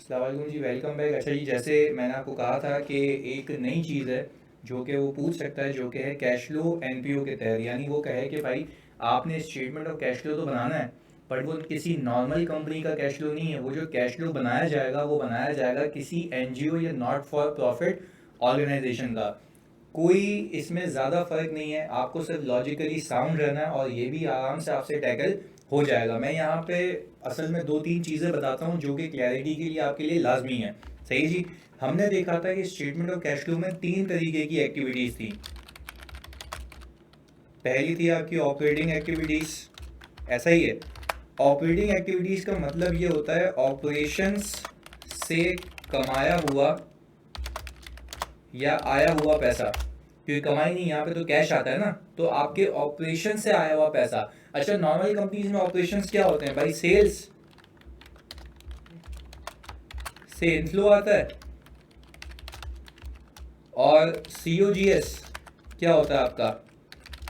अस्सलाम वालेकुम जी, welcome back. अच्छा जी, जैसे मैंने आपको कहा था कि एक नई चीज़ है जो कि वो पूछ सकता है, जो कि है कैश फ्लो एनपीओ के तहत। यानी वो कहे कि भाई आपने स्टेटमेंट ऑफ कैश फ्लो तो बनाना है, बट वो किसी नॉर्मल कंपनी का कैश फ्लो नहीं है। वो जो कैश फ्लो बनाया जाएगा वो बनाया जाएगा किसी एनजीओ या नॉट फॉर प्रॉफिट ऑर्गेनाइजेशन का। कोई इसमें ज़्यादा फर्क नहीं है, आपको सिर्फ लॉजिकली साउंड रहना है और ये भी आराम से आपसे टैकल हो जाएगा। मैं यहाँ पे असल में दो तीन चीज़ें बताता हूँ जो कि क्लैरिटी के लिए आपके लिए लाजमी है। सही जी। हमने देखा था कि स्टेटमेंट ऑफ कैश फ्लो में तीन तरीके की एक्टिविटीज़ थी। पहली थी आपकी ऑपरेटिंग एक्टिविटीज़, ऐसा ही है। ऑपरेटिंग एक्टिविटीज़ का मतलब ये होता है ऑपरेशंस से कमाया हुआ या आया हुआ पैसा। क्योंकि कमाई नहीं, यहाँ पे तो कैश आता है ना, तो आपके ऑपरेशन से आया हुआ पैसा। अच्छा, नॉर्मल कंपनीज में ऑपरेशंस क्या होते हैं भाई? सेल्स से इनफ्लो आता है और सीओजीएस क्या होता है आपका?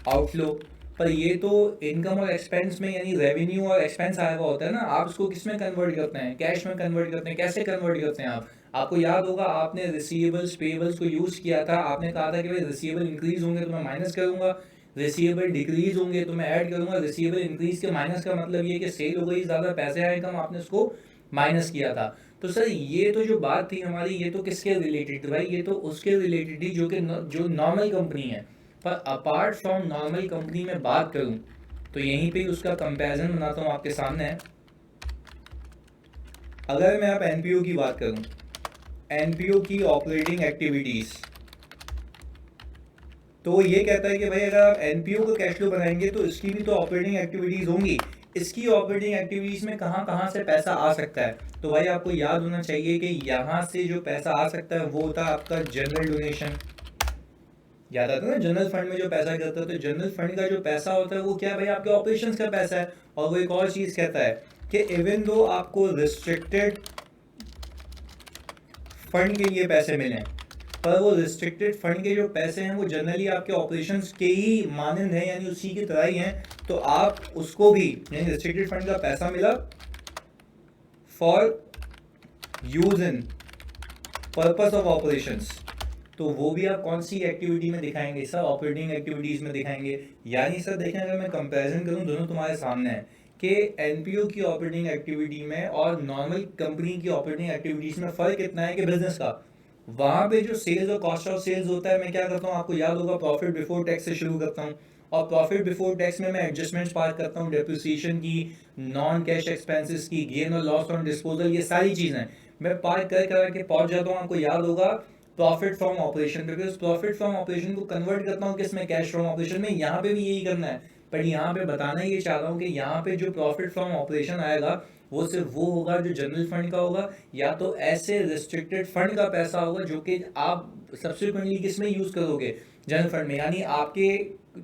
आउटफ्लो। पर ये तो इनकम और एक्सपेंस में, यानी रेवेन्यू और एक्सपेंस आया हुआ होता है ना। आप उसको किस में कन्वर्ट करते हैं? कैश में कन्वर्ट करते हैं। कैसे कन्वर्ट करते हैं आप? आपको याद होगा आपने रिसीवेबल्स पेबल्स को यूज़ किया था। आपने कहा था कि भाई रिसीवेबल इंक्रीज होंगे तो मैं माइनस करूंगा, रिसीवेबल डिक्रीज होंगे तो मैं ऐड करूंगा। रिसीवेबल इंक्रीज के माइनस का मतलब ये कि सेल हो गई, ज़्यादा पैसे आए कम, आपने उसको माइनस किया था। तो सर ये तो जो बात थी हमारी, ये तो किसके रिलेटेड भाई? ये तो उसके रिलेटेड ही जो कि जो नॉर्मल कंपनी है। पर अपार्ट फ्रॉम नॉर्मल कंपनी में बात करूं तो यहीं पे उसका कंपैरिजन बनाता हूं आपके सामने। अगर मैं आप एनपीओ की बात करूं, एनपीओ की ऑपरेटिंग एक्टिविटीज, तो वो ये कहता है कि भाई अगर आप एनपीओ का कैश फ्लो बनाएंगे तो इसकी भी तो ऑपरेटिंग एक्टिविटीज होंगी। इसकी ऑपरेटिंग एक्टिविटीज में कहाँ कहाँ से पैसा आ सकता है? तो भाई आपको याद होना चाहिए कि यहाँ से जो पैसा आ सकता है वो होता है आपका जनरल डोनेशन। याद आता है ना, जनरल फंड में जो पैसा गिरता है, तो जनरल फंड का जो पैसा होता है वो क्या भाई? आपके ऑपरेशंस का पैसा है। और वो एक और चीज़ कहता है कि इवन दो आपको रिस्ट्रिक्टेड फंड के लिए पैसे मिले, पर वो रिस्ट्रिक्टेड फंड के जो पैसे हैं वो जनरली आपके ऑपरेशंस के ही मानंद हैं, यानी उसी की तरह ही हैं। तो आप उसको भी, यानी रिस्ट्रिक्टेड फंड का पैसा मिला for use in purpose of operations, तो वो भी आप कौन सी एक्टिविटी में दिखाएंगे? सर ऑपरेटिंग एक्टिविटीज में दिखाएंगे। यानी सर देखें, अगर मैं कंपैरिजन करूं, दोनों तुम्हारे सामने है कि एनपीओ की ऑपरेटिंग एक्टिविटी में और नॉर्मल कंपनी की ऑपरेटिंग एक्टिविटीज में फ़र्क इतना है कि बिजनेस का वहाँ पे जो सेल्स और कॉस्ट ऑफ सेल्स होता है, मैं क्या करता हूँ आपको याद होगा, प्रॉफिट बिफोर टैक्स से शुरू करता हूँ। और प्रॉफिट बिफोर टैक्स में मैं एडजस्टमेंट्स पार करता हूँ, डेप्रिसिएशन की, नॉन कैश एक्सपेंसेस की, गेन और लॉस ऑन डिस्पोजल, ये सारी चीज़ें मैं पार कर के पहुंच जाता हूँ, आपको याद होगा, प्रॉफिट फ्रॉम ऑपरेशन पे। उस प्रॉफिट फ्रॉम ऑपरेशन को कन्वर्ट करता हूँ किसमें? कैश फ्रॉम ऑपरेशन में। यहाँ पे भी यही करना है, पर यहाँ पे बताना ये चाह रहा हूँ कि यहाँ पे जो प्रॉफिट फ्रॉम ऑपरेशन आएगा वो सिर्फ वो होगा जो जनरल फंड का होगा, या तो ऐसे रिस्ट्रिक्टेड फंड का पैसा होगा जो कि आप सब्सिक्वेंटली किस में यूज करोगे? जनरल फंड में। यानी आपके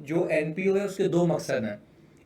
जो एनपीओ है उसके दो मकसद हैं।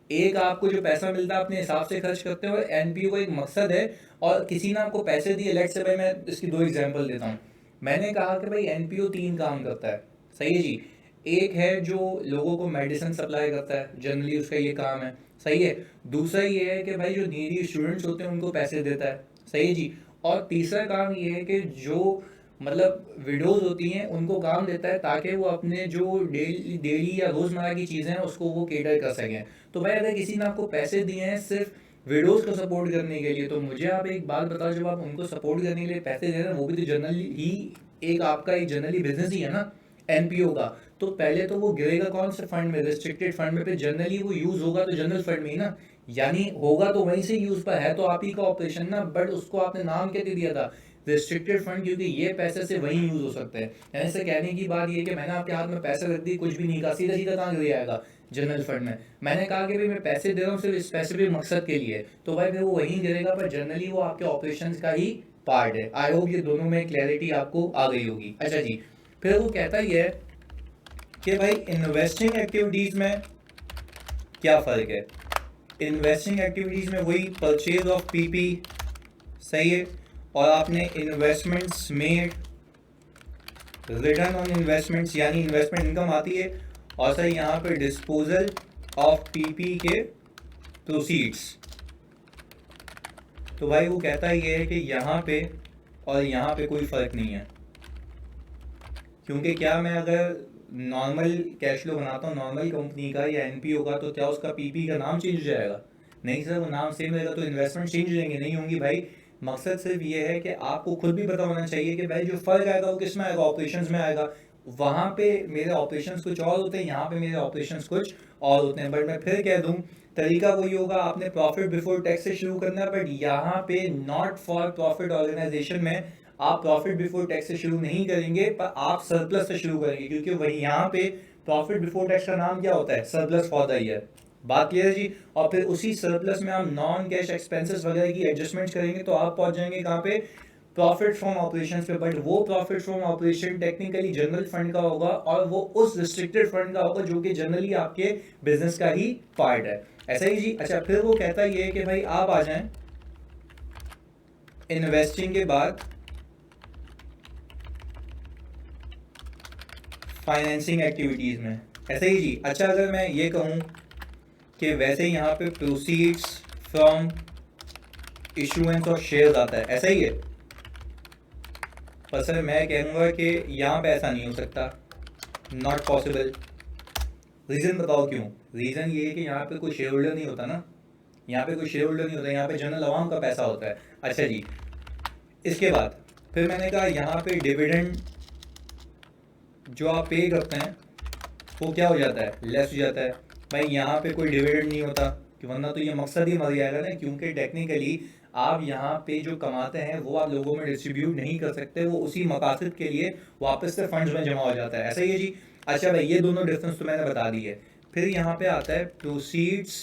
एक, आपको जो पैसा मिलता है अपने हिसाब से खर्च करते हो, एनपीओ का एक मकसद है। और किसी ने आपको पैसे दिए, लेट से भाई मैं इसकी दो एग्जांपल देता हूँ। मैंने कहा कि भाई एनपीओ तीन काम करता है, सही है जी। एक है जो लोगों को मेडिसिन सप्लाई करता है, जनरली उसका ये काम है, सही है। दूसरा ये है कि भाई जो नीडी स्टूडेंट्स होते हैं उनको पैसे देता है, सही है जी। और तीसरा काम ये है कि जो मतलब विडोज होती हैं उनको काम देता है ताकि वो अपने जो डेली डेली या रोज़मर्रा की चीज़ें हैं उसको वो केटर कर सकें। तो भाई अगर किसी ने आपको पैसे दिए हैं सिर्फ विडोज को सपोर्ट करने के लिए, तो मुझे आप एक बात बताओ, जब आप उनको सपोर्ट करने के लिए पैसे दे रहे हैं, वो भी तो जनरली ही एक आपका एक जनरली बिजनेस ही है ना, एनपीओ का। तो पहले तो वो गिरेगा कौन से फंड में? रिस्ट्रिक्टेड फंड में। पे जनरली वो यूज होगा तो जनरल फंड में ही ना, यानी होगा तो वहीं से यूज पर है तो आप ही का ऑपरेशन ना, बट उसको आपने नाम क्या दे दिया था? रिस्ट्रिक्टेड फंड, क्योंकि ये पैसे से वहीं यूज हो सकते हैं। यानी से कहने की बात ये कि मैंने आपके हाथ में पैसे रख दी, कुछ भी नहीं कहा, सीधा सीधा कहाँ गिर आएगा? जनरल फंड में। मैंने कहा कि भाई मैं पैसे दे रहा हूँ सिर्फ स्पेसिफिक मकसद के लिए, तो भाई फिर वो वहीं गिरेगा, पर जनरली वो आपके ऑपरेशंस का ही पार्ट है। आई होप ये दोनों में क्लैरिटी आपको आ गई होगी। अच्छा जी, फिर वो कहता ही है कि भाई इन्वेस्टिंग एक्टिविटीज में क्या फ़र्क है? इन्वेस्टिंग एक्टिविटीज़ में वही परचेज ऑफ पीपी, सही है। और आपने investments made, return on investments, यानी इन्वेस्टमेंट इनकम आती है। और सर यहाँ पे डिस्पोजल ऑफ पीपी के प्रोसीड्स। तो भाई वो कहता ये है कि यहाँ पे और यहाँ पे कोई फ़र्क नहीं है, क्योंकि क्या मैं अगर नॉर्मल कैश फ्लो बनाता हूँ नॉर्मल कंपनी का या एनपीओ का, तो क्या उसका पीपी का नाम चेंज हो जाएगा? नहीं सर, वो नाम सेम रहेगा, तो इन्वेस्टमेंट चेंज हो जाएंगे? नहीं होंगी भाई। मकसद सिर्फ ये है कि आपको खुद भी पता होना चाहिए कि भाई जो फ़र्क आएगा वो किस में आएगा, ऑपरेशंस में आएगा। वहाँ पे मेरे ऑपरेशंस कुछ और होते हैं, यहाँ पे मेरे ऑपरेशंस कुछ और होते हैं। बट मैं फिर कह दूँ, तरीका वही होगा, आपने प्रॉफिट बिफोर टैक्स से शुरू करना है, बट यहाँ पे नॉट फॉर प्रॉफिट ऑर्गेनाइजेशन में आप प्रॉफिट बिफोर टैक्स से शुरू नहीं करेंगे, पर आप सरप्लस से शुरू करेंगे, क्योंकि वही यहाँ पे प्रॉफिट बिफोर टैक्स का नाम क्या होता है? Surplus for the year. बात क्लियर है जी? और फिर उसी सरप्लस में आप नॉन कैश एक्सपेंसेस वगैरह की एडजस्टमेंट करेंगे, तो आप पहुंच जाएंगे कहाँ पे? प्रॉफिट फ्रॉम ऑपरेशंस पे। बट वो profit from operation technically general fund का होगा, और वो उस रिस्ट्रिक्टेड फंड का होगा जो कि जनरली आपके बिजनेस का ही पार्ट है। ऐसा ही जी। अच्छा, फिर वो कहता ये है कि भाई आप आ जाएं इन्वेस्टिंग के बाद फाइनेंसिंग एक्टिविटीज़ में। ऐसा ही जी। अच्छा, अगर मैं ये कहूँ कि वैसे यहाँ पे proceeds from issuance of shares आता है, ऐसा ही है, पर सर मैं कहूँगा कि यहाँ पे ऐसा नहीं हो सकता, नॉट पॉसिबल। रीज़न बताओ क्यों? रीज़न ये है कि यहाँ पे कोई शेयर होल्डर नहीं होता ना, यहाँ पे कोई शेयर होल्डर नहीं होता, यहाँ पे जनरल आवाम का पैसा होता है। अच्छा जी। इसके बाद फिर मैंने कहा यहाँ पे डिविडेंड जो आप पे करते हैं वो क्या हो जाता है? लेस हो जाता है। भाई यहाँ पे कोई डिविडेंड नहीं होता, कि वरना तो ये मकसद ही मर जाएगा ना, क्योंकि टेक्निकली आप यहाँ पे जो कमाते हैं वो आप लोगों में डिस्ट्रीब्यूट नहीं कर सकते, वो उसी मकासद के लिए वापस से फंड्स में जमा हो जाता है। ऐसा ही है जी। अच्छा भाई, ये दोनों डिफरेंस तो मैंने बता दी है। फिर यहाँ पे आता है प्रोसीड्स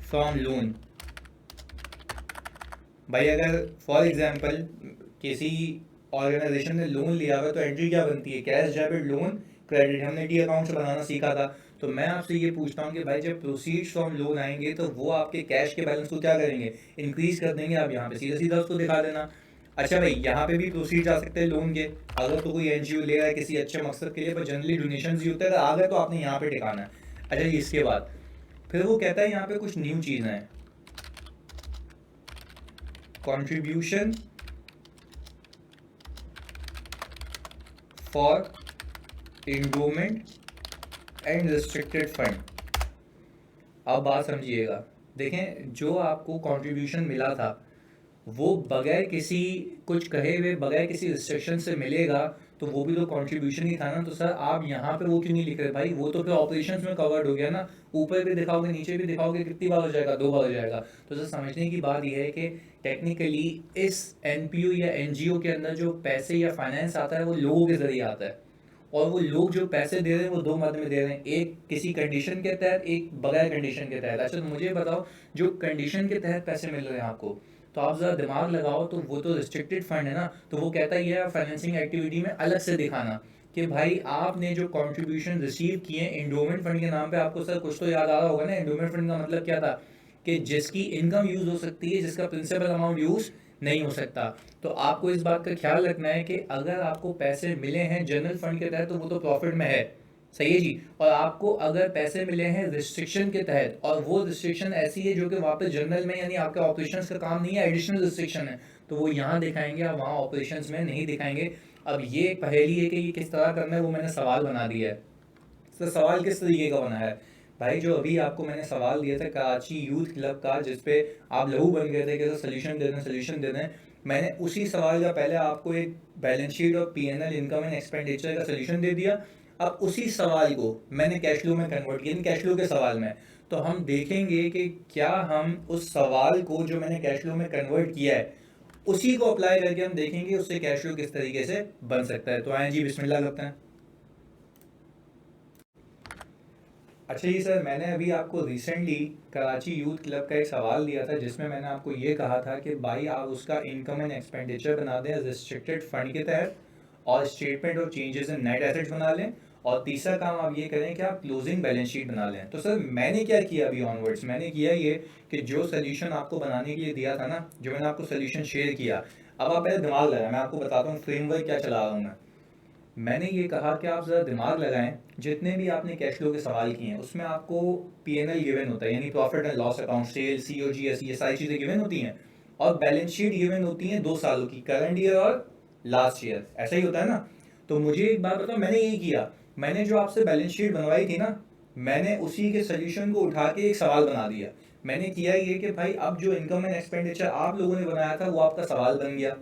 फ्रॉम लोन। भाई अगर फॉर एग्जांपल किसी ऑर्गेनाइजेशन ने लोन लिया हुआ है, तो एंट्री क्या बनती है? Cash debit loan credit. हमने टी अकाउंट से बनाना सीखा था। तो मैं आपसे ये पूछता हूँ कि भाई जब प्रोसीड्स फ्रॉम लोन आएंगे तो वो आपके कैश के बैलेंस को क्या करेंगे? इंक्रीज कर देंगे। आप यहाँ पे सीधा सीधा उसको दिखा देना। अच्छा भाई, यहाँ पे भी प्रोसीड्स आ सकते हैं लोन के, अगर तो कोई एनजीओ ले रहा है किसी अच्छे मकसद के लिए, पर जनरली डोनेशन ही होता है, अगर आ गए तो आपने यहाँ पे टिकाना है। अच्छा जी। इसके बाद फिर वो कहता है यहाँ पे कुछ न्यू चीज़ें हैं, contribution for endowment and restricted fund. अब बात समझिएगा। देखें, जो आपको कंट्रीब्यूशन मिला था वो बगैर किसी कुछ कहे हुए, बगैर किसी रिस्ट्रिक्शन से मिलेगा, तो वो भी तो कंट्रीब्यूशन ही था ना। तो सर आप यहाँ पे वो क्यों नहीं लिख रहे भाई? वो तो फिर ऑपरेशंस में कवर्ड हो गया ना। ऊपर भी दिखाओगे नीचे भी दिखाओगे, कितनी बार हो जाएगा? 2 बार हो जाएगा। तो सर समझने की बात यह है कि टेक्निकली इस एनपीओ या एनजीओ के अंदर जो पैसे या फाइनेंस आता है वो लोगों के जरिए आता है, और वो लोग जो पैसे दे रहे हैं वो दो मद में दे रहे हैं, एक किसी कंडीशन के तहत, एक बगैर कंडीशन के तहत। अच्छा, तो मुझे बताओ, जो कंडीशन के तहत पैसे मिल रहे हैं आपको, तो आप ज़रा दिमाग लगाओ, तो वो तो रिस्ट्रिक्टेड फंड है ना। तो वो कहता ही है फाइनेंसिंग एक्टिविटी में अलग से दिखाना कि भाई आपने जो कंट्रीब्यूशन रिसीव किए इंडोमेंट फंड के नाम पे। आपको सर कुछ तो याद आ रहा होगा ना, इंडोमेंट फंड का मतलब क्या था? कि जिसकी इनकम यूज़ हो सकती है, जिसका प्रिंसिपल अमाउंट यूज़ नहीं हो सकता। तो आपको इस बात का ख्याल रखना है कि अगर आपको पैसे मिले हैं जनरल फंड के तहत तो वो तो प्रॉफिट में है, सही है जी। और आपको अगर पैसे मिले हैं रिस्ट्रिक्शन के तहत, और वो रिस्ट्रिक्शन ऐसी है जो कि वापस जनरल में, यानी आपके ऑपरेशंस का काम नहीं है, एडिशनल रिस्ट्रिक्शन है, तो वो यहाँ दिखाएंगे, आप वहाँ ऑपरेशंस में नहीं दिखाएंगे। अब ये एक पहेली है कि ये किस तरह करना है, वो मैंने सवाल बना दिया है। तो सवाल किस तरीके का बना है भाई? जो अभी आपको मैंने सवाल दिया था कराची यूथ क्लब का, जिसपे आप लहू बन गए थे कि सोल्यूशन दे दें, सोल्यूशन दे दें, मैंने उसी सवाल का पहले आपको एक बैलेंस शीट और पीएनएल इनकम एंड एक्सपेंडिचर का सोल्यूशन दे दिया। अब उसी सवाल को मैंने कैश फ्लो में कन्वर्ट किया, कैश फ्लो के सवाल में। तो हम देखेंगे कि क्या हम उस सवाल को जो मैंने कैश फ्लो में कन्वर्ट किया है उसी को अप्लाई करके हम देखेंगे उससे कैश फ्लो किस तरीके से बन सकता है। तो आए जी, बिस्मिल्लाह करते हैं। अच्छा जी सर, मैंने अभी आपको रिसेंटली कराची यूथ क्लब का एक सवाल दिया था, जिसमें मैंने आपको ये कहा था कि भाई आप उसका इनकम एंड एक्सपेंडिचर बना दें रिस्ट्रिक्टेड फंड के तहत, और statement of changes in net assets बना लें, और तीसरा काम आप ये करें कि आप क्लोजिंग बैलेंस शीट बना लें। तो सर मैंने क्या किया अभी ऑनवर्ड्स, मैंने किया ये कि जो सोल्यूशन आपको बनाने के लिए दिया था ना, जो मैंने आपको सोल्यूशन शेयर किया, अब आप पहले दिमाग लगाएं, मैं आपको बताता हूँ फ्रेमवर्क क्या चला रहा हूँ मैं। मैंने ये कहा कि आप ज़रा दिमाग लगाएं, जितने भी आपने कैश फ्लो के सवाल किए हैं उसमें आपको पीएनएल गिवन होता है, यानी profit and loss account, sale, COGS, ये सारी चीज़ें गिवन होती हैं, और बैलेंस शीट गिवन होती हैं 2 सालों की, करंट ईयर और लास्ट ईयर, ऐसा ही होता है ना। तो मुझे एक बात बताओ, मैंने यही किया, मैंने जो आपसे बैलेंस शीट बनवाई थी ना, मैंने उसी के सोल्यूशन को उठा के एक सवाल बना दिया। मैंने किया ये कि भाई अब जो इनकम एंड एक्सपेंडिचर आप लोगों ने बनाया था वो आपका सवाल बन गया,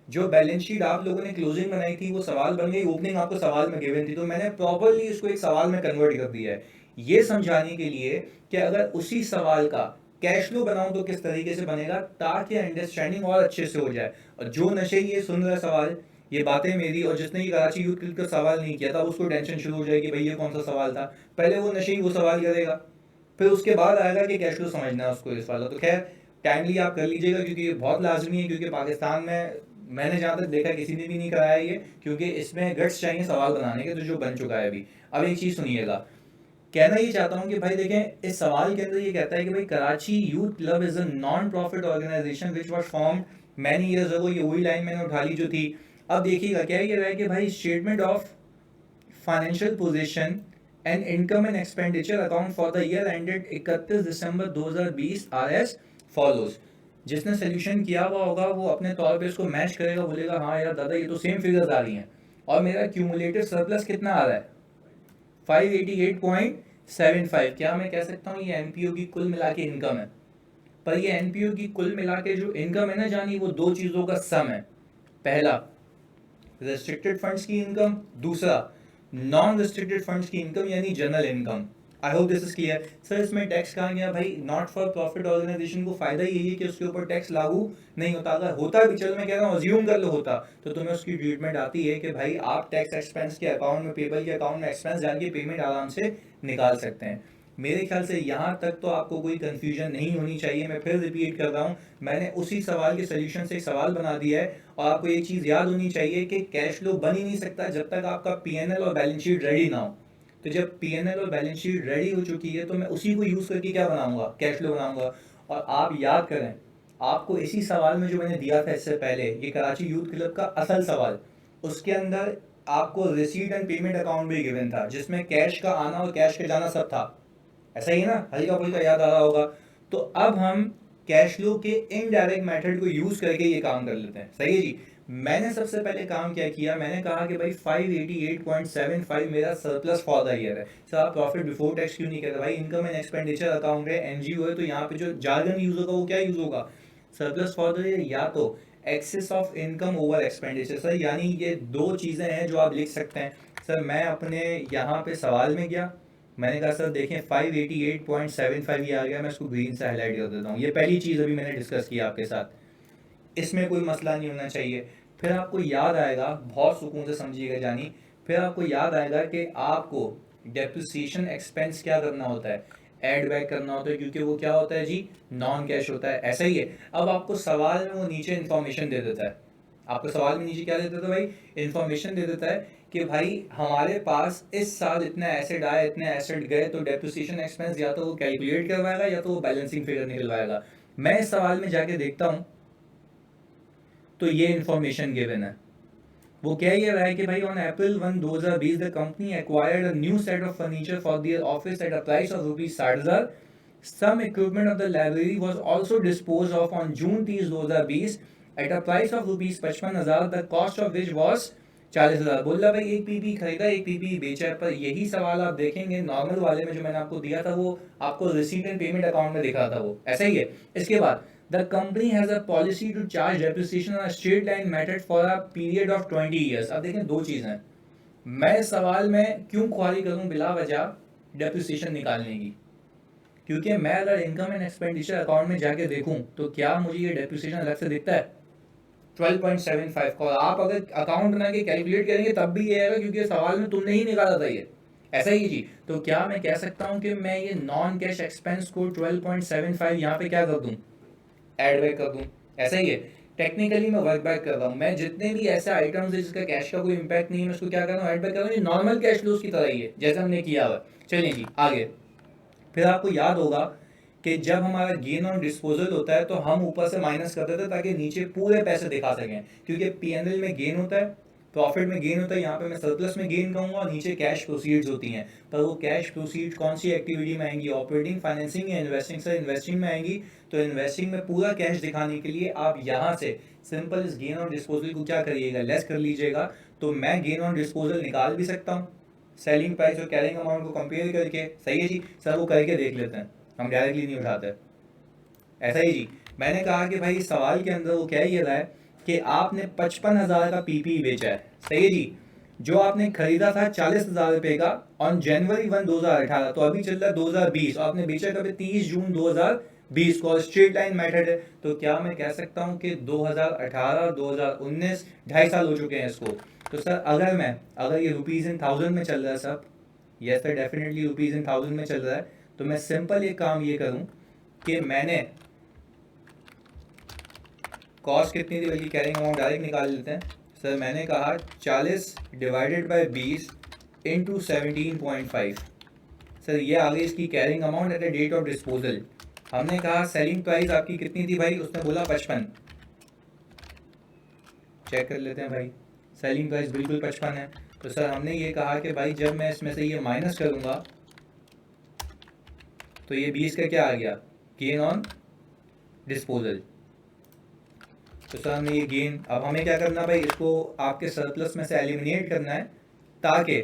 जो बैलेंस शीट आप लोगों ने क्लोजिंग बनाई थी वो सवाल बन गई, ओपनिंग आपको सवाल में गिवन थी, तो मैंने प्रॉपरली इसको एक सवाल में कन्वर्ट कर दिया है, ये समझाने के लिए कि अगर उसी सवाल का कैश फ्लो बनाऊं तो किस तरीके से बनेगा, ताकि अंडरस्टैंडिंग और अच्छे से हो जाए। और जो नशे ये सुन रहा है सवाल, ये बातें मेरी, और जिसने ये कराची यूथ क्लिक का सवाल नहीं किया था उसको टेंशन शुरू हो जाएगी, भाई ये कौन सा सवाल था, पहले वो नशे ही वो सवाल करेगा, फिर उसके बाद आएगा कि कैश फ्लो समझना है उसको इस वाला। तो खैर टाइमली आप कर लीजिएगा, क्योंकि ये बहुत लाजमी है, क्योंकि पाकिस्तान में मैंने जहाँ तक देखा किसी ने भी नहीं कराया ये, क्योंकि इसमें गट्स चाहिए सवाल बनाने के, तो जो बन चुका है अभी। अब एक चीज़ सुनिएगा, कहना ये चाहता हूँ कि भाई देखें, इस सवाल के अंदर ये कहता है कि भाई Karachi youth club is a non profit organization which was formed many years ago, ये वही लाइन मैंने उठा ली जो थी। अब देखिएगा क्या ये रहा है कि भाई statement of financial position and income and expenditure account for the year ended 31 December 2020 R S follows. जिसने सोल्यूशन किया हुआ होगा वो अपने तौर पे इसको मैच करेगा, बोलेगा हाँ यार दादा ये तो सेम फिगर्स आ रही हैं, और मेरा क्यूमुलेटिव सरप्लस कितना आ रहा है 588.75। क्या मैं कह सकता हूँ ये एनपीओ की कुल मिला के इनकम है, पर ये एनपीओ की कुल मिला के जो इनकम है ना जानी, वो दो चीज़ों का सम है, पहला रेस्ट्रिक्टेड फंड्स की इनकम, दूसरा नॉन रेस्ट्रिक्टेड फंड्स की इनकम यानी general income. I hope this is clear. Sir इसमें टैक्स कहाँ गया भाई, नॉट फॉर प्रॉफिट ऑर्गेनाइजेशन को फायदा यही है कि उसके ऊपर टैक्स लागू नहीं होता, अगर होता भी, चलो मैं कह रहा हूँ अज्यूम कर लो होता, तो तुम्हें उसकी ट्रीटमेंट आती है कि भाई आप टैक्स एक्सपेंस के अकाउंट में, पेबल के अकाउंट में एक्सपेंस डाल के पेमेंट आराम से निकाल सकते हैं। मेरे ख्याल से यहाँ तक तो आपको कोई कंफ्यूजन नहीं होनी चाहिए। मैं फिर रिपीट कर रहा हूँ, मैंने उसी सवाल के सोल्यूशन से एक सवाल बना दिया है, और आपको एक चीज़ याद होनी चाहिए कि कैश फ्लो बन ही नहीं सकता जब तक आपका पीएनएल और बैलेंस शीट रेडी ना हो। तो जब पीएनएल और बैलेंस शीट रेडी हो चुकी है तो मैं उसी को यूज़ करके क्या बनाऊंगा, कैश फ्लो बनाऊंगा। और आप याद करें, आपको इसी सवाल में जो मैंने दिया था इससे पहले, ये कराची यूथ क्लब का असल सवाल, उसके अंदर आपको रिसीट एंड पेमेंट अकाउंट भी गिवन था, जिसमें कैश का आना और कैश का जाना सब था, ऐसा ही है ना, हल्का फुल्का याद आ रहा होगा। तो अब हम कैश फ्लो के इनडायरेक्ट मेथड को यूज करके ये काम कर लेते हैं, सही है जी। मैंने सबसे पहले काम क्या किया, मैंने कहा कि भाई 588.75 मेरा सरप्लस फॉर द ईयर है। सर आप प्रॉफिट बिफोर टैक्स क्यों नहीं कहते भाई, इनकम एंड एक्सपेंडिचर अकाउंट है, एनजीओ है, तो यहाँ पे जो जार्गन यूज होगा वो क्या यूज होगा, सरप्लस फॉर द ईयर, या तो excess of income over expenditure. Sir यानी ये दो चीज़ें हैं जो आप लिख सकते हैं। सर मैं अपने यहाँ पे सवाल में गया, मैंने कहा सर देखें 588.75 ये आ गया, मैं इसको ग्रीन से हाईलाइट कर देता हूँ, ये पहली चीज़ अभी मैंने डिस्कस किया आपके साथ, इसमें कोई मसला नहीं होना चाहिए। फिर आपको याद आएगा, बहुत सुकून से समझिएगा जानी, फिर आपको याद आएगा कि आपको डेप्रिसिएशन एक्सपेंस क्या करना होता है, ऐड बैक करना होता है, क्योंकि वो क्या होता है जी, नॉन कैश होता है, ऐसा ही है। अब आपको सवाल में वो नीचे इन्फॉर्मेशन दे देता है, आपको सवाल में नीचे क्या दे देता है भाई, इन्फॉर्मेशन दे देता है कि भाई हमारे पास इस साल इतने एसेट आए, इतने एसेट गए, तो डेप्रिसिएशन एक्सपेंस या तो वो कैलकुलेट करवाएगा या तो वो बैलेंसिंग फिगर निकलवाएगा। मैं इस सवाल में जाके देखता हूँ तो ये इन्फॉर्मेशन गिवन है, वो क्या ये रहा है कि भाई on April 1 2020 the company acquired a new set of furniture for their office at a price of ₹60,000। Some equipment of the library was also disposed of on June 30 2020 at a price of ₹55,000, the cost of which was 40,000। बोल रहा भाई एक PP खरीदा, एक PP बेचा है, पर यही सवाल आप देखेंगे नॉर्मल वाले में जो मैंने आपको दिया था, वो आपको रिसीट एंड पेमेंट अकाउंट में दिखा था, वो ऐसा ही है। इसके बाद the company has a policy to charge depreciation on a straight line method for a period of 20 years। अब देखें दो चीज़ें, मैं इस सवाल में क्यों ख्वारी करूं बिला वजह डेप्रिसिएशन निकालने की, क्योंकि मैं अगर इनकम एंड एक्सपेंडिचर अकाउंट में जाके देखूं तो क्या मुझे ये डेप्रिसिएशन अलग से दिखता है 12.75 का, और आप अगर अकाउंट बना के कैलकुलेट करेंगे तब भी ये आएगा, क्योंकि सवाल में तुमने ही निकाला था ये, ऐसा ही जी। तो क्या मैं कह सकता हूं कि मैं ये नॉन कैश एक्सपेंस को 12.75 यहाँ पे क्या कर दूं, ऐड बैक कर दूं, ऐसा ही है। टेक्निकली मैं वर्क बैक कर रहा हूँ, मैं जितने भी ऐसे आइटम्स है जिसका कैश का कोई इंपैक्ट नहीं है, मैं उसको क्या कर रहा हूँ, ऐड बैक कर रहा हूँ, नॉर्मल कैश फ्लोज की तरह ही है जैसे हमने किया हुआ। चलिए जी आगे। फिर आपको याद होगा कि जब हमारा गेन ऑन डिस्पोजल होता है तो हम ऊपर से माइनस कर देते हैं ताकि नीचे पूरे पैसे दिखा सकें, क्योंकि पीएनएल में गेन होता है, प्रॉफिट में गेन होता है, यहाँ पे मैं सरप्लस में गेन कहूँगा, और नीचे कैश प्रोसीड्स होती हैं। पर वो कैश प्रोसीड्स कौन सी एक्टिविटी में आएंगी, ऑपरेटिंग, फाइनेंसिंग या इन्वेस्टिंग? सर इन्वेस्टिंग में आएंगी। तो इन्वेस्टिंग में पूरा कैश दिखाने के लिए आप यहाँ से सिंपल इस गेन ऑन डिस्पोजल को क्या करिएगा, लेस कर लीजिएगा। तो मैं गेन ऑन डिस्पोजल निकाल भी सकता हूँ सेलिंग प्राइस और कैरिंग अमाउंट को कंपेयर करके। सही है जी सर, वो करके देख लेते हैं, हम डायरेक्टली नहीं उठाते। ऐसा ही जी, मैंने कहा कि भाई इस सवाल के अंदर वो क्या ये रहा है कि आपने 55,000 का पीपी बेचा है। सही है जी, जो आपने खरीदा था 40,000 रुपये का ऑन जनवरी 1 2018, तो अभी चल रहा है 2020, आपने बेचा कभी 30 जून 2020 को, स्ट्रेट लाइन मेथड है। तो क्या मैं कह सकता हूँ कि 2018 2019 2.5 साल हो चुके हैं इसको। तो सर अगर ये रुपीज़ इन थाउजेंड में चल रहा है सब, yes sir definitely rupees in thousand में चल रहा है, तो मैं सिंपल एक काम ये करूँ कि मैंने कॉस्ट कितनी थी, बल्कि कैरिंग अमाउंट डायरेक्ट निकाल लेते हैं। सर मैंने कहा 40 डिवाइडेड बाय 20 इंटू 17.5। सर ये आ गई इसकी carrying amount at the date of disposal. हमने कहा सेलिंग प्राइस आपकी कितनी थी भाई, उसने बोला 55। चेक कर लेते हैं भाई, सेलिंग प्राइस बिल्कुल 55 है। तो सर हमने ये कहा कि भाई जब मैं इसमें से ये माइनस करूँगा तो ये 20 का क्या आ गया, गेन ऑन डिस्पोजल। तो सर हमने ये गेन, अब हमें क्या करना भाई, इसको आपके सरप्लस में से एलिमिनेट करना है ताकि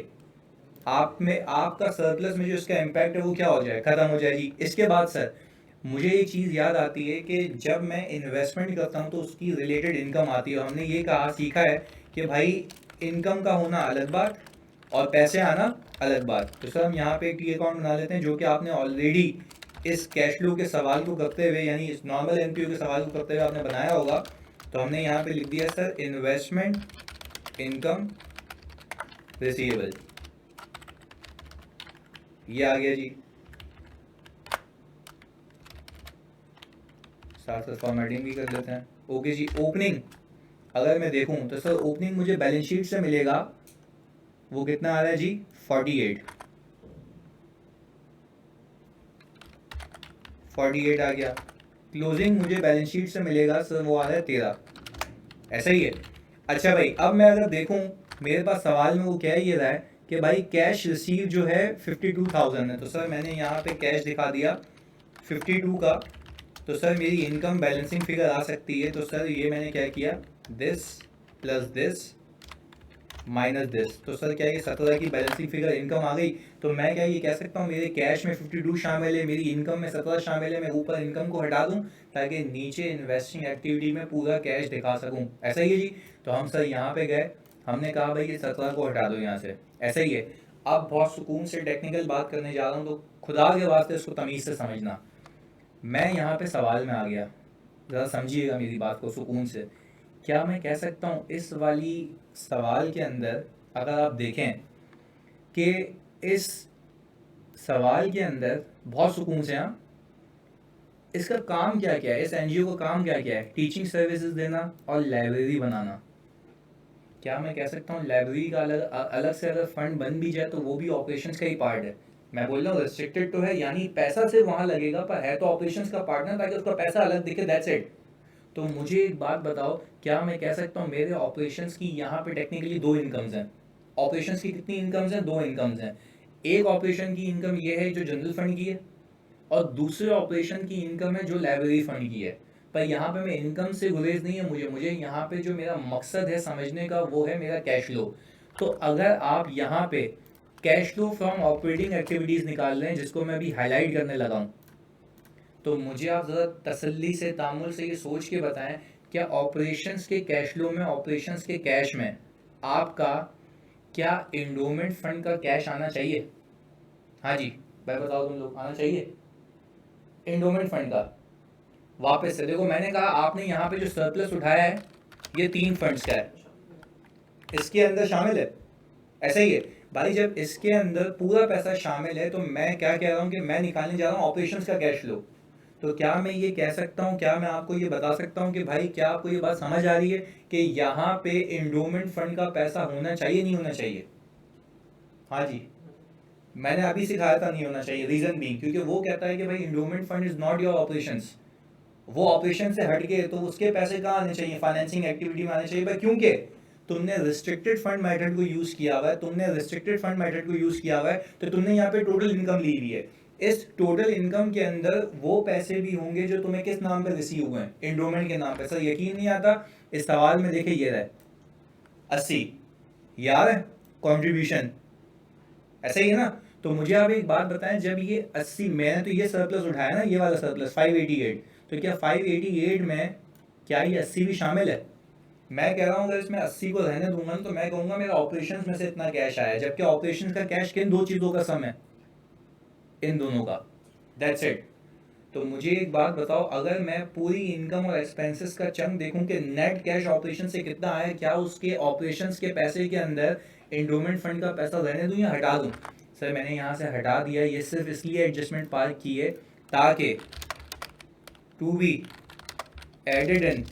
आप में आपका सरप्लस में जो इसका इम्पैक्ट है वो क्या हो जाए, ख़त्म हो जाए जी। इसके बाद सर मुझे एक चीज़ याद आती है कि जब मैं इन्वेस्टमेंट करता हूँ तो उसकी रिलेटेड इनकम आती है। हमने ये कहा सीखा है कि भाई इनकम का होना अलग बात और पैसे आना अलग बात। तो सर हम यहाँ पे एक टी अकाउंट बना लेते हैं, जो कि आपने ऑलरेडी इस कैश फ्लो के सवाल को करते हुए, यानी इस नॉर्मल एनपीओ के सवाल को करते हुए आपने बनाया होगा। तो हमने यहाँ पे लिख दिया सर इन्वेस्टमेंट इनकम रिसीवेबल, ये आ गया जी। साथ साथ फॉर्मेटिंग भी कर लेते हैं। ओके जी, ओपनिंग अगर मैं देखूं तो सर ओपनिंग मुझे बैलेंस शीट से मिलेगा, वो कितना आ रहा है जी, 48 आ गया। क्लोजिंग मुझे बैलेंस शीट से मिलेगा सर, वो आ रहा है 13। ऐसा ही है। अच्छा भाई अब मैं अगर देखूं मेरे पास सवाल में वो क्या ये रहा है कि भाई कैश रिसीव जो है 52,000 है। तो सर मैंने यहाँ पे कैश दिखा दिया 52 का। तो सर मेरी इनकम बैलेंसिंग फिगर आ सकती है। तो सर ये मैंने क्या किया, this plus this minus this. तो सर क्या ये 17 की बैलेंसिंग फिगर इनकम आ गई। तो मैं क्या ये कह सकता हूँ मेरे कैश में 52 शामिल है, मेरी इनकम में 17 शामिल है। मैं ऊपर इनकम को हटा दूँ ताकि नीचे इन्वेस्टिंग एक्टिविटी में पूरा कैश दिखा सकूँ। ऐसा ही है जी। तो हम सर यहाँ पे गए, हमने कहा भाई ये 17 को हटा दो यहाँ से। ऐसा ही है। अब बहुत सुकून से टेक्निकल बात करने जा रहा हूँ, तो खुदा के वास्ते इसको तमीज़ से समझना। मैं यहाँ पे सवाल में आ गया, ज़रा समझिएगा मेरी बात को सुकून से। क्या मैं कह सकता हूँ इस वाली सवाल के अंदर अगर आप देखें कि इस सवाल के अंदर बहुत सुकून से, हाँ, इसका काम क्या क्या है, इस एनजीओ का काम क्या क्या है, टीचिंग सर्विसेज देना और लाइब्रेरी बनाना। क्या मैं कह सकता हूँ लाइब्रेरी का अलग से अगर फंड बन भी जाए तो वो भी ऑपरेशंस का ही पार्ट है। मैं बोल रहा हूँ रिस्ट्रिक्टेड तो है, यानी पैसा सिर्फ वहाँ लगेगा पर है तो ऑपरेशंस का पार्टनर, ताकि उसका पैसा अलग दिखे, दैट्स इट। तो मुझे एक बात बताओ, क्या मैं कह सकता हूँ मेरे ऑपरेशंस की यहाँ पे टेक्निकली 2 इनकम्स हैं। ऑपरेशंस की कितनी इनकम्स हैं, 2 इनकम्स हैं। एक ऑपरेशन की इनकम ये है जो जनरल फंड की है, और दूसरे ऑपरेशन की इनकम है जो लाइब्रेरी फंड की है। पर यहाँ पे मैं इनकम से गुरेज नहीं है, मुझे यहाँ पे जो मेरा मकसद है समझने का वो है मेरा कैश फ्लो। तो अगर आप यहाँ पे cash flow from operating activities निकाल रहे हैं, जिसको मैं अभी हाईलाइट करने लगा हूँ, तो मुझे आप ज़रा तसल्ली से तामुल से ये सोच के बताएं, क्या ऑपरेशंस के कैश फ्लो में, ऑपरेशंस के कैश में आपका क्या एंडोमेंट फंड का कैश आना चाहिए? हाँ जी भाई बताओ, तुम लोग आना चाहिए एंडोमेंट फंड का? वापस से देखो, मैंने कहा आपने यहाँ पे जो सरप्लस उठाया है ये 3 फंड्स का है, इसके अंदर शामिल है। ऐसा ही है भाई, जब इसके अंदर पूरा पैसा शामिल है तो मैं क्या कह रहा हूँ कि मैं निकालने जा रहा हूँ ऑपरेशंस का कैश फ्लो। तो क्या मैं ये कह सकता हूँ, क्या मैं आपको ये बता सकता हूँ कि भाई क्या आपको ये बात समझ आ रही है कि यहाँ पे एंडोमेंट फंड का पैसा होना चाहिए, नहीं होना चाहिए? हाँ जी, मैंने अभी सिखाया था नहीं होना चाहिए। रीजन भी क्योंकि वो कहता है कि भाई endowment fund is not your operations, वो ऑपरेशन से हट के, तो उसके पैसे कहाँ आने चाहिए, फाइनेंसिंग एक्टिविटी में आने चाहिए भाई। क्योंकि तुमने रिस्ट्रिक्टेड फंड मेथड को यूज किया हुआ है, तो तुमने यहाँ पे टोटल इनकम ली हुई है। इस टोटल इनकम के अंदर वो पैसे भी होंगे जो तुम्हें किस नाम पे रिसीव हुए हैं, एंडोमेंट के नाम पे। सर यकीन नहीं आता, इस सवाल में देखे ये रहे 80 याद है कॉन्ट्रीब्यूशन, ऐसा ही है ना। तो मुझे आप एक बात बताएं, जब ये 80 मैंने तो ये सरप्लस उठाया ना, ये वाला सरप्लस 588, तो क्या 588 में क्या ये 80 भी शामिल है? मैं कह रहा हूँ अगर इसमें 80 को रहने दूंगा तो मैं कहूंगा मेरा ऑपरेशंस में से इतना कैश आया, जबकि ऑपरेशंस का कैश किन दो चीज़ों का सम है, इन दोनों का, दैट्स इट। तो मुझे एक बात बताओ, अगर मैं पूरी इनकम और एक्सपेंसेस का चंक देखूं कि नेट कैश ऑपरेशन से कितना आया, क्या उसके ऑपरेशंस के पैसे के अंदर एंडोमेंट फंड का पैसा रहने दूं या हटा दूं? सर मैंने यहाँ से हटा दिया, ये सिर्फ इसलिए एडजस्टमेंट पार्क की है ताकि to be added in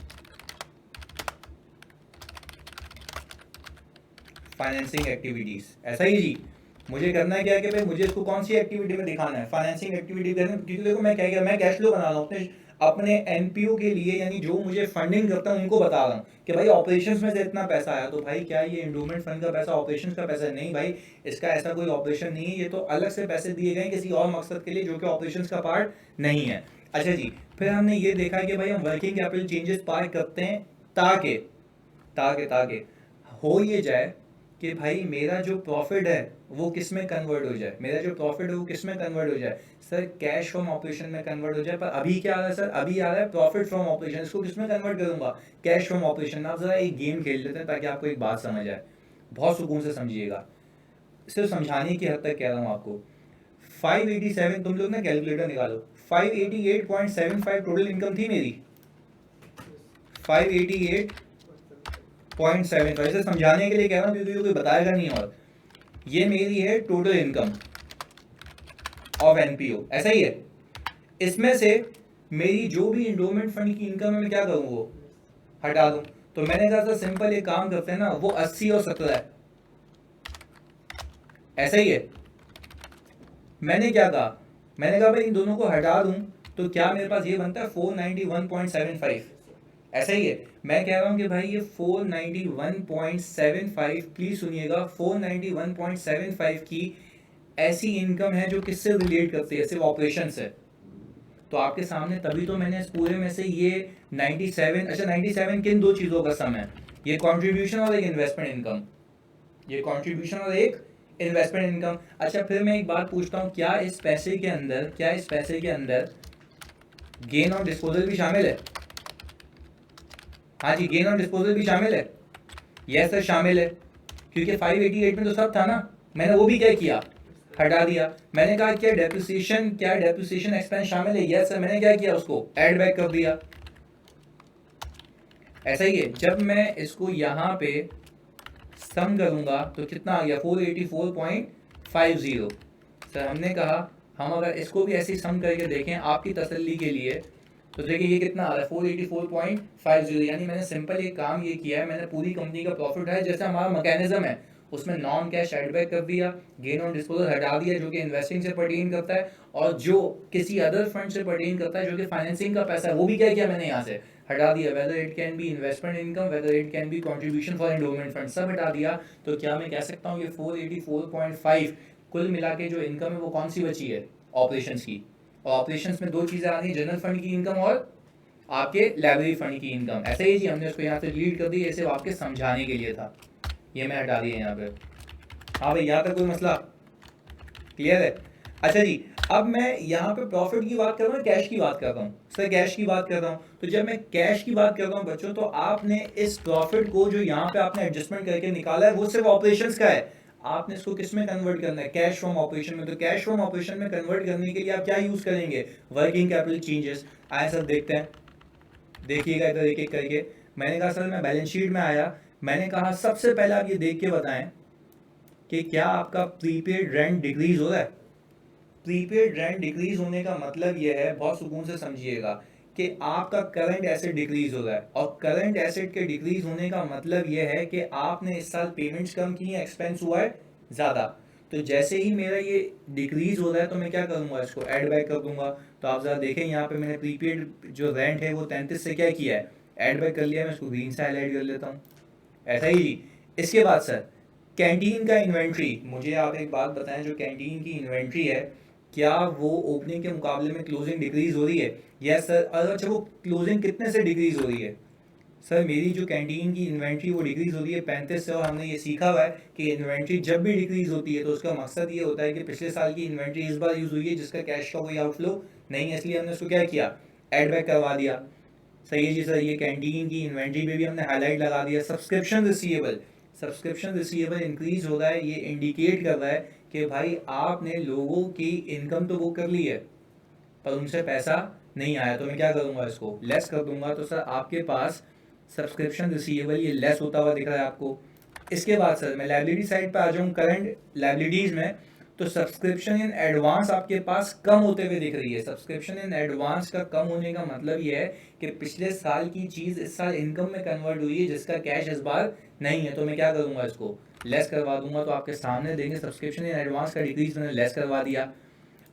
financing activities. ऐसा ही जी, मुझे करना है क्या कि भाई मुझे इसको कौन सी एक्टिविटी में दिखाना है, फाइनेंसिंग एक्टिविटी करना। क्योंकि देखो मैं क्या किया, मैं कैश फ्लो बना रहा हूँ अपने एनपीओ के लिए, यानी जो मुझे फंडिंग करता है उनको बता रहा हूँ कि भाई ऑपरेशंस में से इतना पैसा आया। तो भाई क्या ये एंडोमेंट फंड का पैसा ऑपरेशंस का पैसा? नहीं भाई, इसका ऐसा कोई ऑपरेशन नहीं है, ये तो अलग से पैसे दिए गए किसी और मकसद के लिए जो कि ऑपरेशंस का पार्ट नहीं है। अच्छा जी, फिर हमने ये देखा कि भाई हम वर्किंग कैपिटल चेंजेस पार्क करते हैं ताकि ताकि ताकि हो ये जाए कि भाई मेरा जो प्रॉफिट है वो किस में कन्वर्ट हो जाए, मेरा जो प्रॉफिट है वो किस में कन्वर्ट हो जाए? सर कैश फ्रॉम ऑपरेशन में कन्वर्ट हो जाए। पर अभी क्या आ रहा है सर, अभी आ रहा है प्रॉफिट फ्रॉम ऑपरेशन, इसको किस में कन्वर्ट करूंगा? Cash from operation. आप जरा एक गेम खेल लेते हैं ताकि आपको एक बात समझ आए, बहुत सुकून से समझिएगा, सिर्फ समझाने की हद तक कह रहा हूँ आपको। 587, तुम लोग ना कैलकुलेटर निकालो, 588.75 टोटल इनकम थी मेरी, 588.75, इसे समझाने के लिए कह रहा हूँ क्योंकि कोई बताएगा नहीं। और ये मेरी है टोटल इनकम ऑफ एनपीओ, ऐसा ही है। इसमें से मेरी जो भी इंडोमेंट फंड की इनकम है मैं क्या करूँ, वो हटा दूँ। तो मैंने कहा था सिंपल एक काम करते हैं ना, वो 80 और 17 है, ऐसा ही है। मैंने क्या कहा, मैंने कहा भाई इन दोनों को हटा दूं तो क्या मेरे पास ये बनता है 491.75, ऐसा ही है। मैं कह रहा हूं कि भाई ये 491.75, प्लीज सुनिएगा, 491.75 की ऐसी इनकम है जो किससे रिलेट करती है, सिर्फ ऑपरेशन से। तो आपके सामने तभी तो मैंने इस पूरे में से ये 97, अच्छा 97 किन दो चीज़ों का सम है, ये कॉन्ट्रीब्यूशन और एक इन्वेस्टमेंट इनकम, ये कॉन्ट्रीब्यूशन और एक इन्वेस्टमेंट इनकम। अच्छा फिर मैं एक बात पूछता हूँ, क्या इस पैसे के अंदर गेन और डिस्पोजल भी शामिल है? हाँ जी, गेन और डिस्पोजल भी शामिल है। यस सर शामिल है, क्योंकि 588 में तो सब था ना, मैंने वो भी क्या किया, हटा दिया। मैंने कहा क्या डेप्रिसिएशन एक्सपेंस शामिल है? यस सर, मैंने क्या किया, उसको ऐड बैक कर दिया। ऐसा ही है, जब मैं इसको यहाँ पे सम करूंगा तो कितना आ गया, 484.50। सर हमने कहा हम अगर इसको भी ऐसे सम करके देखें आपकी तसल्ली के लिए, तो देखिए ये कितना आ रहा है 484.50। यानी मैंने सिंपल एक काम ये किया है, मैंने पूरी कंपनी का प्रॉफिट है, जैसे हमारा मैकेनिज्म है उसमें नॉन कैश एडबैक कर दिया, गेन ऑन डिस्पोजल हटा दिया जो कि इन्वेस्टिंग से पर्टेन करता है, और जो किसी अदर फंड से पर्टेन करता है जो कि फाइनेंसिंग का पैसा है वो भी क्या किया मैंने यहाँ से हटा दिया। Whether it can be investment income, whether it can be contribution for endowment fund, सब हटा दिया। तो क्या मैं कह सकता हूँ ये 484.5 कुल मिला के जो इनकम है वो कौन सी बची है, ऑपरेशंस की। और ऑपरेशंस में दो चीज़ें आ रही हैं, जनरल फंड की इनकम और आपके लाइब्रेरी फंड की इनकम। ऐसे ही जी हमने उसको यहाँ से डिलीट कर दी, ऐसे आपके समझाने के लिए था, ये मैं हटा दिया यहाँ पे। हाँ भाई यहाँ तक कोई मसला क्लियर है? अच्छा जी, अब मैं यहाँ पे प्रॉफिट की बात कर रहा हूँ, कैश की बात कर रहा हूँ। सर कैश की बात कर रहा हूँ, तो जब मैं कैश की बात कर रहा हूँ बच्चों, तो आपने इस प्रॉफिट को जो यहाँ पे आपने एडजस्टमेंट करके निकाला है वो सिर्फ ऑपरेशंस का है, आपने इसको किस में कन्वर्ट करना है, कैश फ्रॉम ऑपरेशन में। तो कैश फ्रॉम ऑपरेशन में कन्वर्ट करने के लिए आप क्या यूज करेंगे, वर्किंग कैपिटल चेंजेस। आए सर देखते हैं, देखिएगा इधर एक एक करके। मैंने कहा सर मैं बैलेंस शीट में आया, मैंने कहा सबसे पहले आप ये देख के बताएं कि क्या आपका प्रीपेड रेंट डिक्रीज हो रहा है। प्रीपेड रेंट डिक्रीज होने का मतलब यह है, बहुत सुकून से समझिएगा, कि आपका करंट एसेट डिक्रीज हो रहा है, और करंट एसेट के डिक्रीज होने का मतलब यह है कि आपने इस साल पेमेंट्स कम की हैं, एक्सपेंस हुआ है ज़्यादा। तो जैसे ही मेरा ये डिक्रीज हो रहा है तो मैं क्या करूँगा, इसको ऐड बैक कर दूंगा। तो आप ज़रा देखें यहाँ पे मैंने प्रीपेड जो रेंट है वो 33 से क्या किया है, ऐड बैक कर लिया। मैं इसको ग्रीन से हाईलाइट कर लेता हूँ, ऐसा ही जी। इसके बाद सर कैंटीन का इन्वेंट्री, मुझे आप एक बात बताएं, जो कैंटीन की इन्वेंट्री है क्या वो ओपनिंग के मुकाबले में क्लोजिंग डिक्रीज हो रही है? Yes sir. अच्छा वो क्लोजिंग कितने से डिक्रीज हो रही है? सर मेरी जो कैंटीन की इन्वेंट्री वो डिक्रीज हो रही है 35 से, और हमने ये सीखा हुआ है कि इन्वेंट्री जब भी डिक्रीज होती है तो उसका मकसद ये होता है कि पिछले साल की इन्वेंट्री इस बार यूज़ हुई है जिसका कैश का कोई आउटफ्लो नहीं है, इसलिए हमने उसको क्या किया, एड बैक करवा दिया। सही है जी सर। ये कैंटीन की इन्वेंट्री पे भी हमने हाईलाइट लगा दिया। Subscription receivable, subscription receivable increase हो रहा है, ये इंडिकेट कर रहा है कि भाई आपने लोगों की इनकम तो बुक कर ली है पर उनसे पैसा नहीं आया, तो मैं क्या करूँगा, इसको लेस कर दूंगा। तो सर आपके पास सब्सक्रिप्शन रिसीवेबल ये लेस होता हुआ दिख रहा है आपको। इसके बाद सर मैं लाइबिलिटी साइड पे आ जाऊँ, करंट लाइबिलिटीज़ में, तो सब्सक्रिप्शन इन एडवांस आपके पास कम होते हुए दिख रही है। सब्सक्रिप्शन इन एडवांस का कम होने का मतलब ये है कि पिछले साल की चीज़ इस साल इनकम में कन्वर्ट हुई है जिसका कैश इस बार नहीं है, तो मैं क्या करूँगा, इसको लेस करवा दूंगा। तो आपके सामने देंगे सब्सक्रिप्शन इन एडवांस का डिक्रीज मैंने लेस करवा दिया।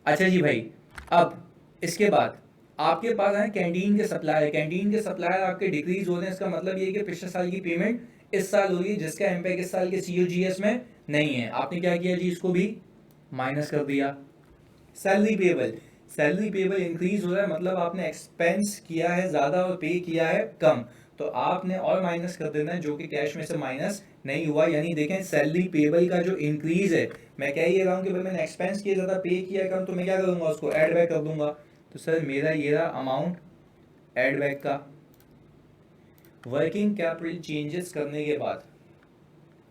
अच्छा जी भाई, अब इसके बाद आपके पास है कैंटीन के सप्लायर, कैंटीन के सप्लायर आपके डिक्रीज हो रहे हैं, इसका मतलब ये है कि पिछले साल की पेमेंट इस साल हो रही है जिसका इम्पैक्ट इस साल के COGS में नहीं है। आपने क्या किया जी, इसको भी माइनस कर दिया। Salary payable, salary payable increase हो रहा है मतलब आपने एक्सपेंस किया है ज़्यादा और पे किया है कम, तो आपने और माइनस कर देना है जो कि कैश में से माइनस नहीं हुआ। यानी देखें सैलरी पेबल का जो इंक्रीज है, मैं कह ये रहा हूँ कि भाई मैंने एक्सपेंस किया ज़्यादा पे किया कम, तो मैं क्या करूँगा, उसको एड बैक कर दूंगा। तो सर मेरा ये रहा अमाउंट एड बैक का। वर्किंग कैपिटल चेंजेस करने के बाद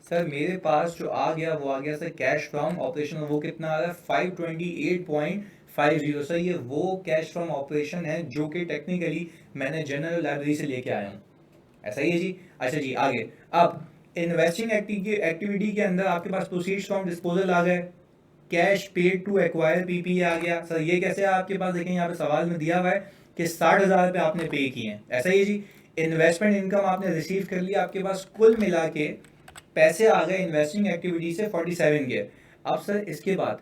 सर मेरे पास जो आ गया वो आ गया सर कैश फ्रॉम ऑपरेशन, वो कितना आ रहा है 528.50। सर ये वो कैश फ्रॉम ऑपरेशन है जो कि टेक्निकली मैंने जनरल लाइब्रेरी से लेके आया हूँ। ऐसा ही है जी। अच्छा जी आगे, अब इन्वेस्टिंग एक्टिविटी के अंदर आपके पास प्रोसीड्स फ्रॉम डिस्पोजल आ गए, cash paid to acquire PPE आ गया। सर ये कैसे आपके पास, देखें यहाँ पे सवाल में दिया हुआ है कि 60,000 रुपये आपने पे किए हैं। ऐसा ही है जी। इन्वेस्टमेंट इनकम आपने रिसीव कर लिया, आपके पास कुल मिला के पैसे आ गए इन्वेस्टिंग एक्टिविटी से 47 के। अब सर इसके बाद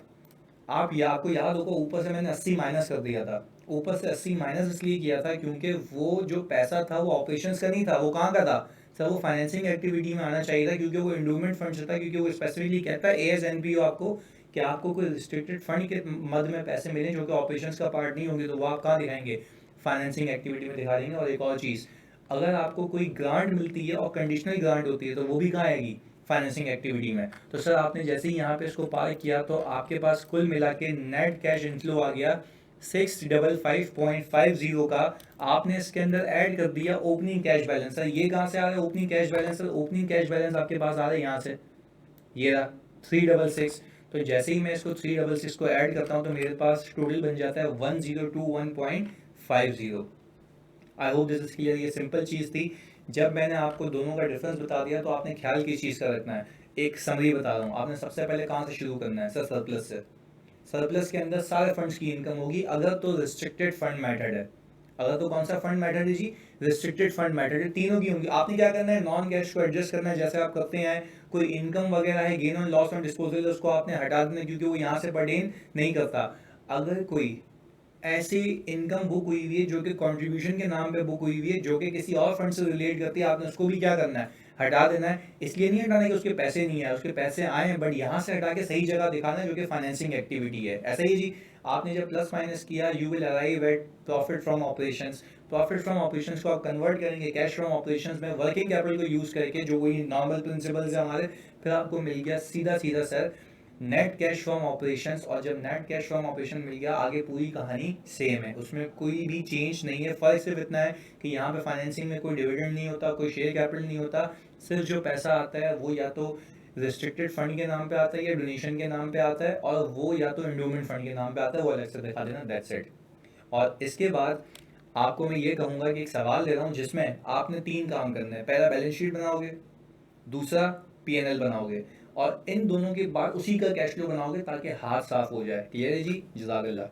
आपको याद होगा ऊपर से मैंने 80 माइनस कर दिया था। ऊपर से 80 माइनस इसलिए किया था क्योंकि वो जो पैसा था वो ऑपरेशंस का नहीं था, वो कहाँ का था सर, वो फाइनेंसिंग एक्टिविटी में आना चाहिए था क्योंकि वो इंडोमेंट फंड से था, क्योंकि वो स्पेसिफिकली कहता है AS NPO आपको कि आपको कोई रिस्ट्रिक्टेड फंड के मद में पैसे मिले जो कि ऑपरेशंस का पार्ट नहीं होंगे, तो वो आप कहाँ दिखाएंगे, फाइनेंसिंग एक्टिविटी में दिखा देंगे। और एक और चीज़, अगर आपको कोई ग्रांट मिलती है और कंडीशनल ग्रांट होती है तो वो भी कहाँ आएगी, फाइनेंसिंग एक्टिविटी में। तो सर आपने जैसे ही यहाँ पे इसको पार किया तो आपके पास कुल मिला के नेट कैश इनफ्लो आ गया 655.50 का। आपने इसके अंदर ऐड कर दिया ओपनिंग कैश बैलेंस। सर ये कहाँ से आ रहा है opening cash balance? Sir opening cash balance आपके पास आ रहा है यहाँ से, ये रहा 366। तो जैसे ही मैं इसको 366 को ऐड करता हूँ तो मेरे पास टोटल बन जाता है 1021.50। I hope this is clear. ये सिंपल चीज़ थी। जब मैंने आपको दोनों का डिफरेंस बता दिया तो आपने ख्याल किस चीज़ का रखना है, एक समरी बता रहा हूँ। आपने सबसे पहले कहाँ से शुरू करना है सर, सरप्लस से। सरप्लस के अंदर सारे फंड्स की इनकम होगी अगर तो रिस्ट्रिक्टेड फंड मेथड है। अगर तो कौन सा फंड मेथड है जी, रिस्ट्रिक्टेड फंड मेथड है, तीनों की होंगी। आपने क्या करना है, नॉन कैश को एडजस्ट करना है जैसे आप करते हैं। कोई इनकम वगैरह है, gain on loss on disposal, उसको आपने हटा देना क्योंकि वो यहाँ से पर्टेन नहीं करता। अगर कोई ऐसी इनकम बुक हुई हुई है जो कि कंट्रीब्यूशन के नाम पे बुक हुई हुई है जो कि किसी और फंड से रिलेट करती है, आपने उसको भी क्या करना है, हटा देना है। इसलिए नहीं हटाना कि उसके पैसे नहीं आए, उसके पैसे आए हैं बट यहाँ से हटा के सही जगह दिखाना है जो कि फाइनेंसिंग एक्टिविटी है। ऐसा ही जी, आपने जब प्लस माइनस किया you will arrive at profit from operations. Profit from operations को आप कन्वर्ट करेंगे कैश फ्रॉम ऑपरेशंस में वर्किंग कैपिटल को यूज़ करके, जो वही नॉर्मल प्रिंसिपल्स है हमारे। फिर आपको मिल गया सीधा सीधा sir net cash from operations. और जब नेट कैश फ्रॉम ऑपरेशन मिल गया आगे पूरी कहानी सेम है, उसमें कोई भी चेंज नहीं है। फर्क सिर्फ इतना है कि यहाँ पे फाइनेंसिंग में कोई डिविडेंड नहीं होता, कोई शेयर कैपिटल नहीं होता। सिर्फ जो पैसा आता है वो या तो रिस्ट्रिक्टेड फंड के नाम पे आता है या डोनेशन के नाम पे आता है, और वो या तो एंडोमेंट फंड के नाम पे आता है, वो अलग से दिखा देना, दैट्स इट। और इसके बाद आपको मैं ये कहूँगा कि एक सवाल दे रहा हूँ जिसमें आपने 3 काम करने हैं। पहला बैलेंस शीट बनाओगे, दूसरा P&L बनाओगे, और इन दोनों के बाद उसी का कैश फ्लो बनाओगे ताकि हाथ साफ हो जाए। क्लियर है जी, जज़ाकल्लाह।